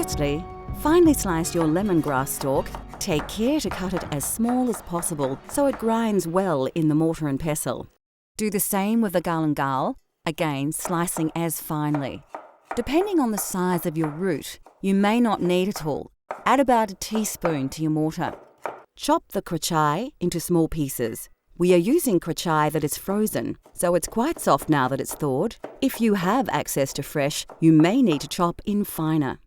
Firstly, finely slice your lemongrass stalk. Take care to cut it as small as possible so it grinds well in the mortar and pestle. Do the same with the galangal, again slicing as finely. Depending on the size of your root, you may not need it all. Add about a teaspoon to your mortar. Chop the krachai into small pieces. We are using krachai that is frozen, so it's quite soft now that it's thawed. If you have access to fresh, you may need to chop in finer.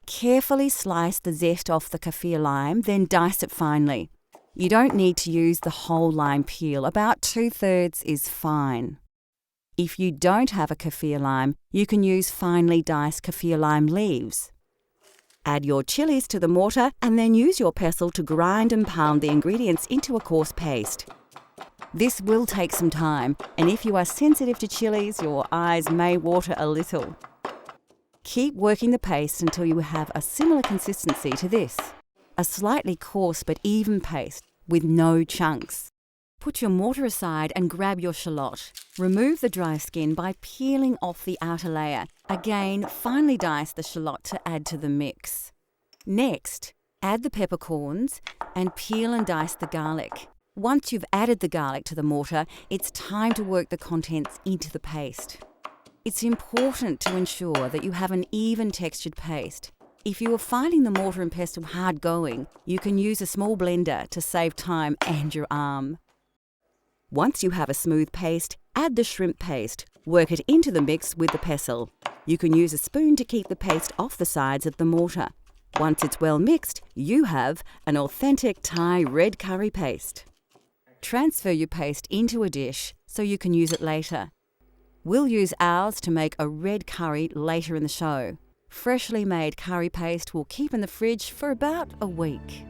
Carefully slice the zest off the kaffir lime, then dice it finely. You don't need to use the whole lime peel, about 2/3 is fine. If you don't have a kaffir lime, you can use finely diced kaffir lime leaves. Add your chilies to the mortar and then use your pestle to grind and pound the ingredients into a coarse paste. This will take some time, and if you are sensitive to chilies, your eyes may water a little. Keep working the paste until you have a similar consistency to this, a slightly coarse but even paste with no chunks. Put your mortar aside and grab your shallot. Remove the dry skin by peeling off the outer layer. Again, finely dice the shallot to add to the mix. Next, add the peppercorns and peel and dice the garlic. Once you've added the garlic to the mortar, it's time to work the contents into the paste. It's important to ensure that you have an even textured paste. If you are finding the mortar and pestle hard going, you can use a small blender to save time and your arm. Once you have a smooth paste, add the shrimp paste. Work it into the mix with the pestle. You can use a spoon to keep the paste off the sides of the mortar. Once it's well mixed, you have an authentic Thai red curry paste. Transfer your paste into a dish so you can use it later. We'll use ours to make a red curry later in the show. Freshly made curry paste will keep in the fridge for about a week.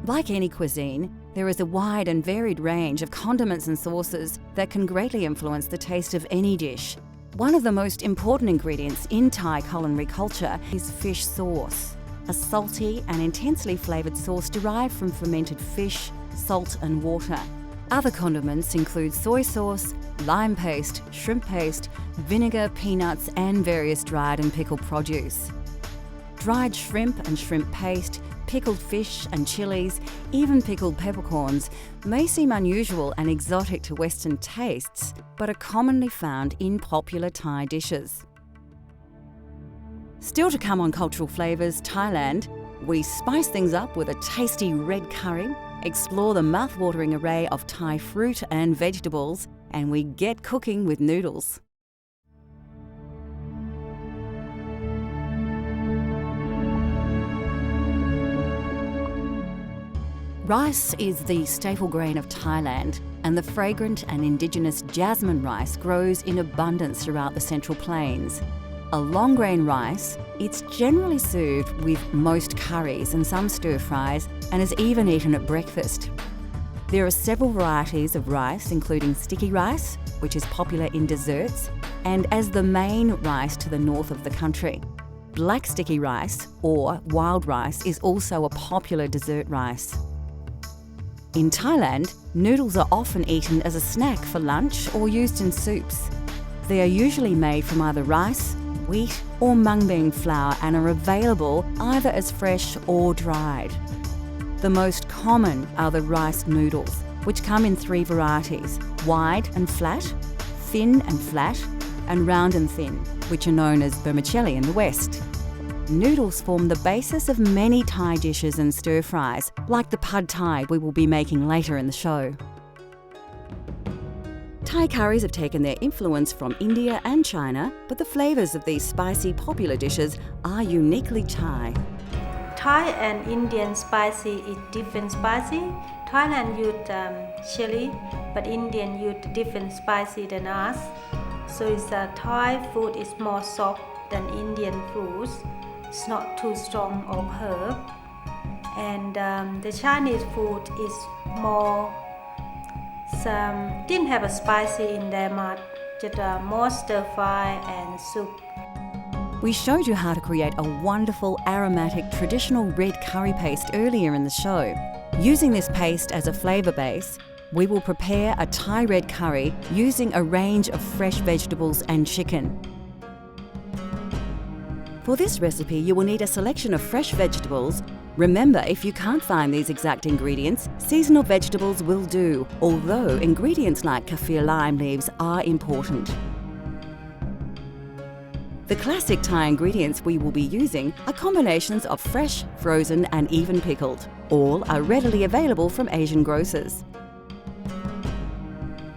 Like any cuisine, there is a wide and varied range of condiments and sauces that can greatly influence the taste of any dish. One of the most important ingredients in Thai culinary culture is fish sauce, a salty and intensely flavoured sauce derived from fermented fish, salt and water. Other condiments include soy sauce, lime paste, shrimp paste, vinegar, peanuts and various dried and pickled produce. Dried shrimp and shrimp paste, pickled fish and chilies, even pickled peppercorns may seem unusual and exotic to Western tastes, but are commonly found in popular Thai dishes. Still to come on Cultural Flavours Thailand, we spice things up with a tasty red curry, explore the mouth-watering array of Thai fruit and vegetables, and we get cooking with noodles. Rice is the staple grain of Thailand, and the fragrant and indigenous jasmine rice grows in abundance throughout the Central Plains. A long grain rice, it's generally served with most curries and some stir-fries, and is even eaten at breakfast. There are several varieties of rice, including sticky rice, which is popular in desserts, and as the main rice to the north of the country. Black sticky rice, or wild rice, is also a popular dessert rice. In Thailand, noodles are often eaten as a snack for lunch or used in soups. They are usually made from either rice, wheat or mung bean flour and are available either as fresh or dried. The most common are the rice noodles, which come in 3 varieties: wide and flat, thin and flat, and round and thin, which are known as vermicelli in the West. Noodles form the basis of many Thai dishes and stir-fries, like the pad Thai we will be making later in the show. Thai curries have taken their influence from India and China, but the flavours of these spicy, popular dishes are uniquely Thai. Thai and Indian spicy is different spicy. Thailand use chili, but Indian use different spicy than us. So Thai food is more soft than Indian foods. It's not too strong of herb. And the Chinese food is more, didn't have a spicy in there much, just more stir fry and soup. We showed you how to create a wonderful aromatic traditional red curry paste earlier in the show. Using this paste as a flavour base, we will prepare a Thai red curry using a range of fresh vegetables and chicken. For this recipe, you will need a selection of fresh vegetables. Remember, if you can't find these exact ingredients, seasonal vegetables will do, although ingredients like kaffir lime leaves are important. The classic Thai ingredients we will be using are combinations of fresh, frozen and even pickled. All are readily available from Asian grocers.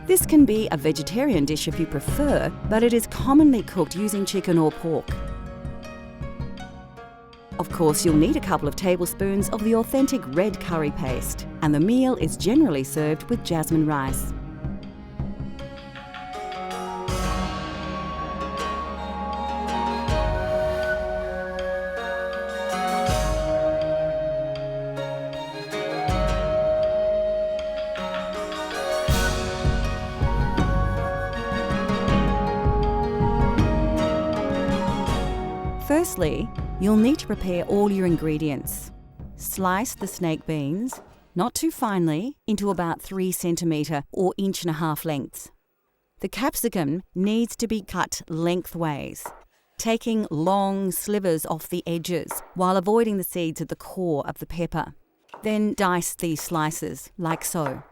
This can be a vegetarian dish if you prefer, but it is commonly cooked using chicken or pork. Of course, you'll need a couple of tablespoons of the authentic red curry paste, and the meal is generally served with jasmine rice. Firstly, you'll need to prepare all your ingredients. Slice the snake beans, not too finely, into about 3 centimetre or 1.5 inch lengths. The capsicum needs to be cut lengthways, taking long slivers off the edges while avoiding the seeds at the core of the pepper. Then dice these slices, like so.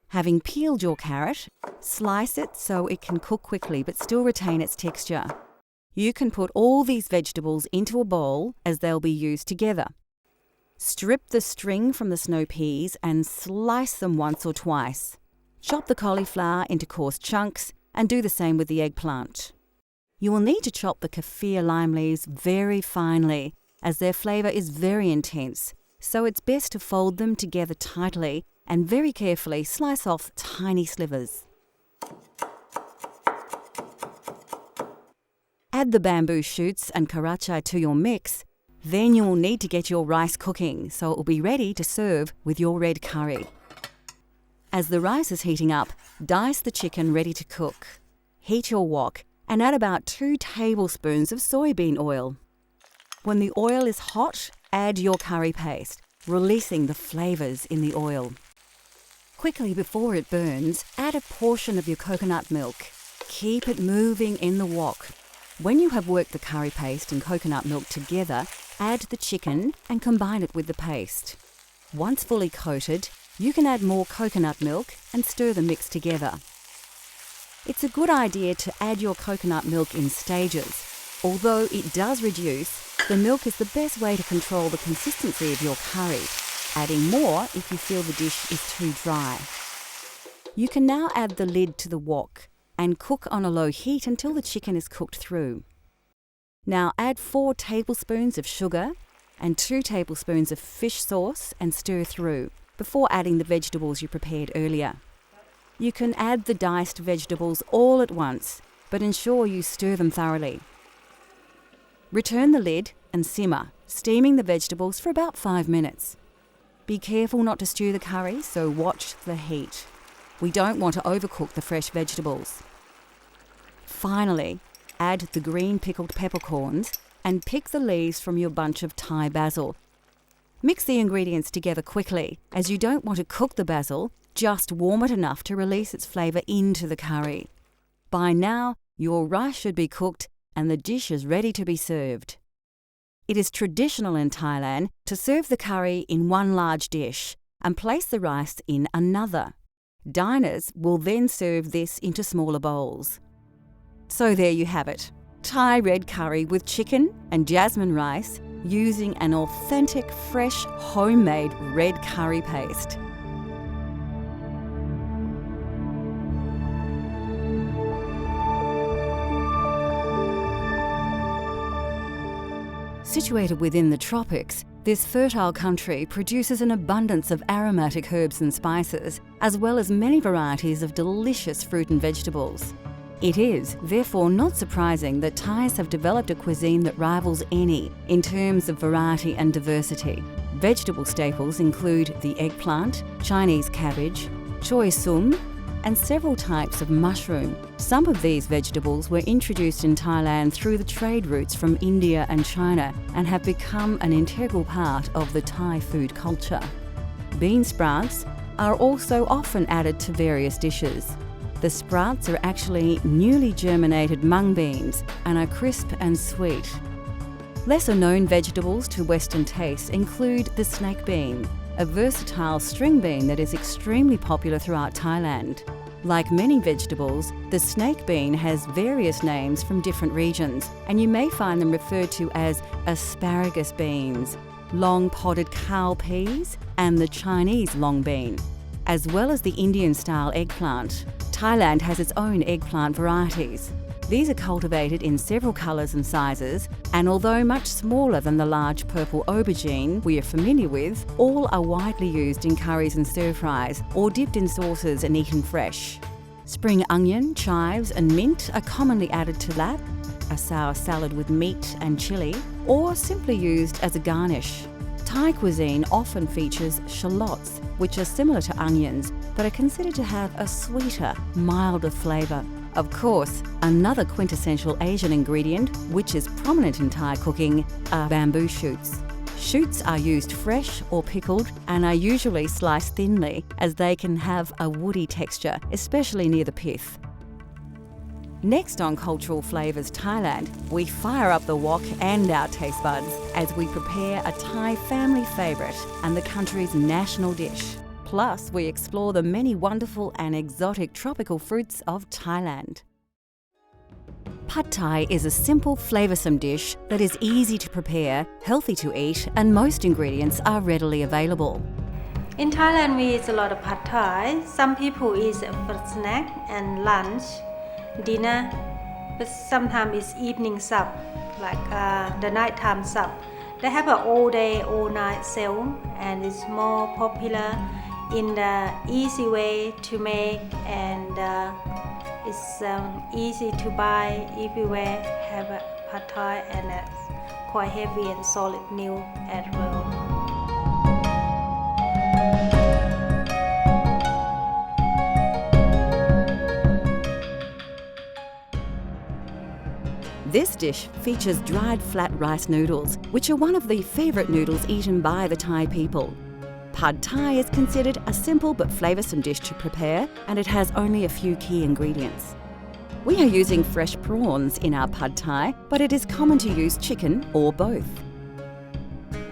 Having peeled your carrot, slice it so it can cook quickly but still retain its texture. You can put all these vegetables into a bowl as they'll be used together. Strip the string from the snow peas and slice them once or twice. Chop the cauliflower into coarse chunks and do the same with the eggplant. You will need to chop the kaffir lime leaves very finely as their flavour is very intense, so it's best to fold them together tightly and very carefully slice off tiny slivers. Add the bamboo shoots and karachai to your mix. Then you will need to get your rice cooking so it will be ready to serve with your red curry. As the rice is heating up, dice the chicken ready to cook. Heat your wok and add about 2 tablespoons of soybean oil. When the oil is hot, add your curry paste, releasing the flavours in the oil. Quickly before it burns, add a portion of your coconut milk. Keep it moving in the wok. When you have worked the curry paste and coconut milk together, add the chicken and combine it with the paste. Once fully coated, you can add more coconut milk and stir the mix together. It's a good idea to add your coconut milk in stages. Although it does reduce, the milk is the best way to control the consistency of your curry, adding more if you feel the dish is too dry. You can now add the lid to the wok and cook on a low heat until the chicken is cooked through. Now add 4 tablespoons of sugar and 2 tablespoons of fish sauce and stir through before adding the vegetables you prepared earlier. You can add the diced vegetables all at once, but ensure you stir them thoroughly. Return the lid and simmer, steaming the vegetables for about 5 minutes. Be careful not to stew the curry, so watch the heat. We don't want to overcook the fresh vegetables. Finally, add the green pickled peppercorns and pick the leaves from your bunch of Thai basil. Mix the ingredients together quickly, as you don't want to cook the basil, just warm it enough to release its flavour into the curry. By now, your rice should be cooked and the dish is ready to be served. It is traditional in Thailand to serve the curry in one large dish and place the rice in another. Diners will then serve this into smaller bowls. So there you have it, Thai red curry with chicken and jasmine rice using an authentic, fresh, homemade red curry paste. Situated within the tropics, this fertile country produces an abundance of aromatic herbs and spices, as well as many varieties of delicious fruit and vegetables. It is, therefore, not surprising that Thais have developed a cuisine that rivals any in terms of variety and diversity. Vegetable staples include the eggplant, Chinese cabbage, choy sum, and several types of mushroom. Some of these vegetables were introduced in Thailand through the trade routes from India and China and have become an integral part of the Thai food culture. Bean sprouts, are also often added to various dishes. The sprouts are actually newly germinated mung beans and are crisp and sweet. Lesser known vegetables to Western tastes include the snake bean, a versatile string bean that is extremely popular throughout Thailand. Like many vegetables, the snake bean has various names from different regions, and you may find them referred to as asparagus beans, long podded cowpeas, and the Chinese long bean, as well as the Indian-style eggplant. Thailand has its own eggplant varieties. These are cultivated in several colours and sizes, and although much smaller than the large purple aubergine we are familiar with, all are widely used in curries and stir-fries or dipped in sauces and eaten fresh. Spring onion, chives and mint are commonly added to lap, a sour salad with meat and chilli, or simply used as a garnish. Thai cuisine often features shallots, which are similar to onions but are considered to have a sweeter, milder flavour. Of course, another quintessential Asian ingredient, which is prominent in Thai cooking, are bamboo shoots. Shoots are used fresh or pickled and are usually sliced thinly, as they can have a woody texture, especially near the pith. Next on Cultural Flavours Thailand, we fire up the wok and our taste buds as we prepare a Thai family favourite and the country's national dish. Plus, we explore the many wonderful and exotic tropical fruits of Thailand. Pad Thai is a simple, flavoursome dish that is easy to prepare, healthy to eat, and most ingredients are readily available. In Thailand, we eat a lot of Pad Thai. Some people eat it for snack and lunch, dinner, but sometimes it's evening sup, like the nighttime sup. They have an all day, all night sale, and it's more popular in the easy way to make, and it's easy to buy everywhere. Have a Pad Thai, and it's quite heavy and solid meal as well. This dish features dried flat rice noodles, which are one of the favourite noodles eaten by the Thai people. Pad Thai is considered a simple but flavoursome dish to prepare, and it has only a few key ingredients. We are using fresh prawns in our Pad Thai, but it is common to use chicken or both.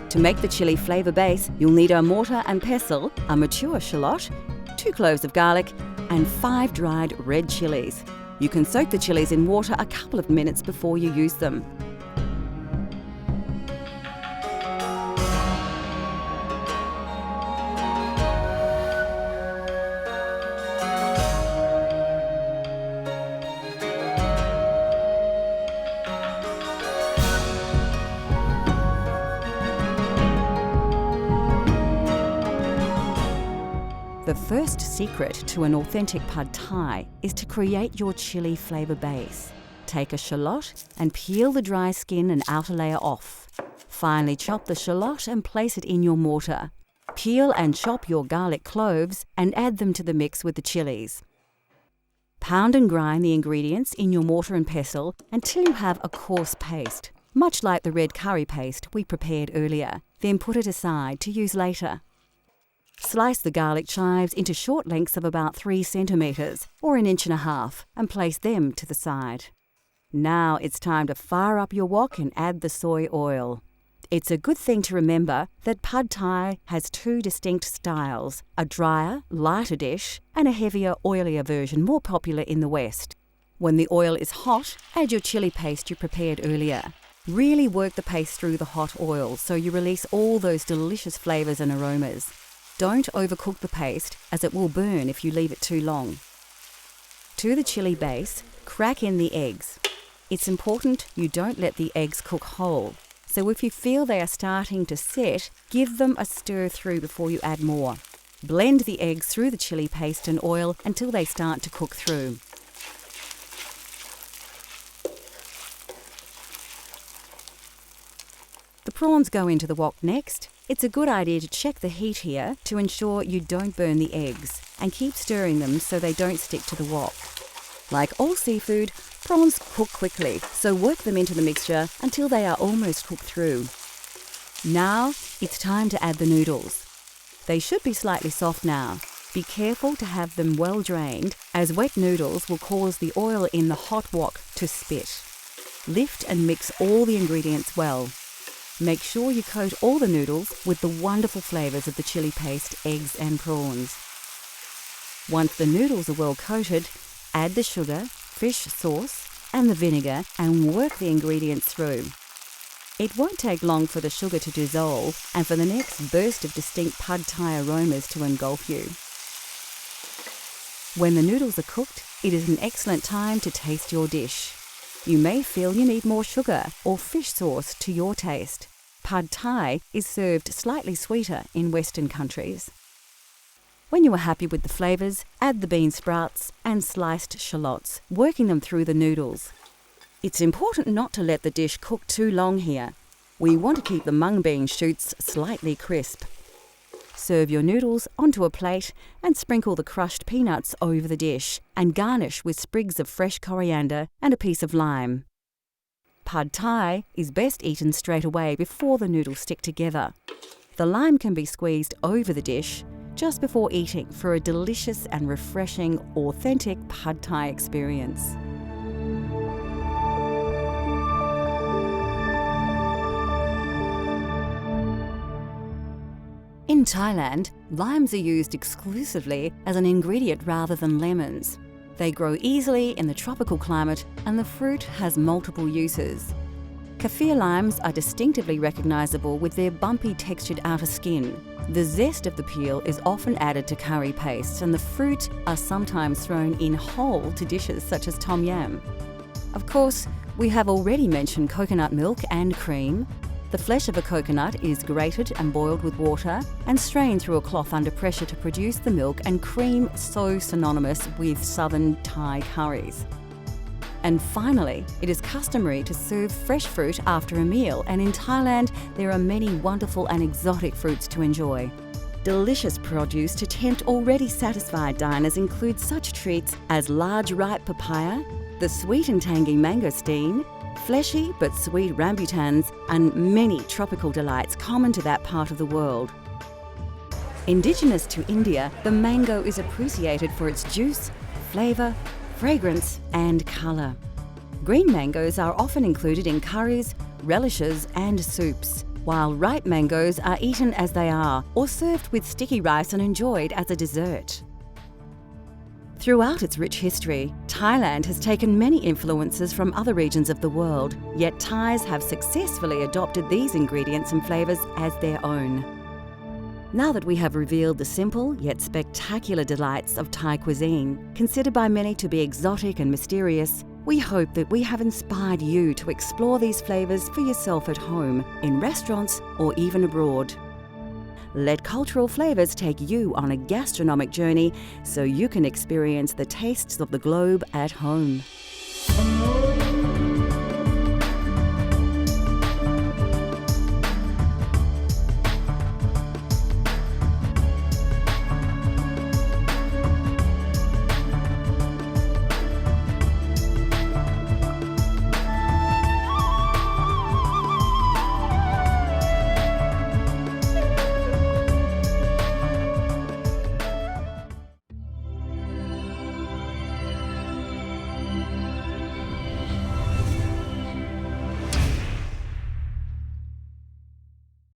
To make the chilli flavour base, you'll need a mortar and pestle, a mature shallot, 2 cloves of garlic, and 5 dried red chillies. You can soak the chillies in water a couple of minutes before you use them. The first secret to an authentic Pad Thai is to create your chilli flavour base. Take a shallot and peel the dry skin and outer layer off. Finely chop the shallot and place it in your mortar. Peel and chop your garlic cloves and add them to the mix with the chillies. Pound and grind the ingredients in your mortar and pestle until you have a coarse paste, much like the red curry paste we prepared earlier. Then put it aside to use later. Slice the garlic chives into short lengths of about 3 centimetres or 1.5 inches and place them to the side. Now it's time to fire up your wok and add the soy oil. It's a good thing to remember that Pad Thai has 2 distinct styles, a drier, lighter dish and a heavier, oilier version more popular in the West. When the oil is hot, add your chilli paste you prepared earlier. Really work the paste through the hot oil so you release all those delicious flavours and aromas. Don't overcook the paste, as it will burn if you leave it too long. To the chilli base, crack in the eggs. It's important you don't let the eggs cook whole, so if you feel they are starting to set, give them a stir through before you add more. Blend the eggs through the chilli paste and oil until they start to cook through. The prawns go into the wok next. It's a good idea to check the heat here to ensure you don't burn the eggs, and keep stirring them so they don't stick to the wok. Like all seafood, prawns cook quickly, so work them into the mixture until they are almost cooked through. Now it's time to add the noodles. They should be slightly soft now. Be careful to have them well drained, as wet noodles will cause the oil in the hot wok to spit. Lift and mix all the ingredients well. Make sure you coat all the noodles with the wonderful flavours of the chili paste, eggs and prawns. Once the noodles are well coated, add the sugar, fish sauce and the vinegar and work the ingredients through. It won't take long for the sugar to dissolve and for the next burst of distinct pad thai aromas to engulf you. When the noodles are cooked, it is an excellent time to taste your dish. You may feel you need more sugar or fish sauce to your taste. Pad thai is served slightly sweeter in Western countries. When you are happy with the flavours, add the bean sprouts and sliced shallots, working them through the noodles. It's important not to let the dish cook too long here. We want to keep the mung bean shoots slightly crisp. Serve your noodles onto a plate and sprinkle the crushed peanuts over the dish and garnish with sprigs of fresh coriander and a piece of lime. Pad thai is best eaten straight away before the noodles stick together. The lime can be squeezed over the dish just before eating for a delicious and refreshing, authentic Pad Thai experience. In Thailand, limes are used exclusively as an ingredient rather than lemons. They grow easily in the tropical climate and the fruit has multiple uses. Kaffir limes are distinctively recognisable with their bumpy textured outer skin. The zest of the peel is often added to curry pastes and the fruit are sometimes thrown in whole to dishes such as tom yam. Of course, we have already mentioned coconut milk and cream. The flesh of a coconut is grated and boiled with water and strained through a cloth under pressure to produce the milk and cream so synonymous with southern Thai curries. And finally, it is customary to serve fresh fruit after a meal, and in Thailand there are many wonderful and exotic fruits to enjoy. Delicious produce to tempt already satisfied diners include such treats as large ripe papaya, the sweet and tangy mangosteen, fleshy but sweet rambutans, and many tropical delights common to that part of the world. Indigenous to India, the mango is appreciated for its juice, flavour, fragrance and colour. Green mangoes are often included in curries, relishes and soups, while ripe mangoes are eaten as they are or served with sticky rice and enjoyed as a dessert. Throughout its rich history, Thailand has taken many influences from other regions of the world, yet Thais have successfully adopted these ingredients and flavours as their own. Now that we have revealed the simple yet spectacular delights of Thai cuisine, considered by many to be exotic and mysterious, we hope that we have inspired you to explore these flavours for yourself at home, in restaurants or even abroad. Let cultural flavours take you on a gastronomic journey so you can experience the tastes of the globe at home.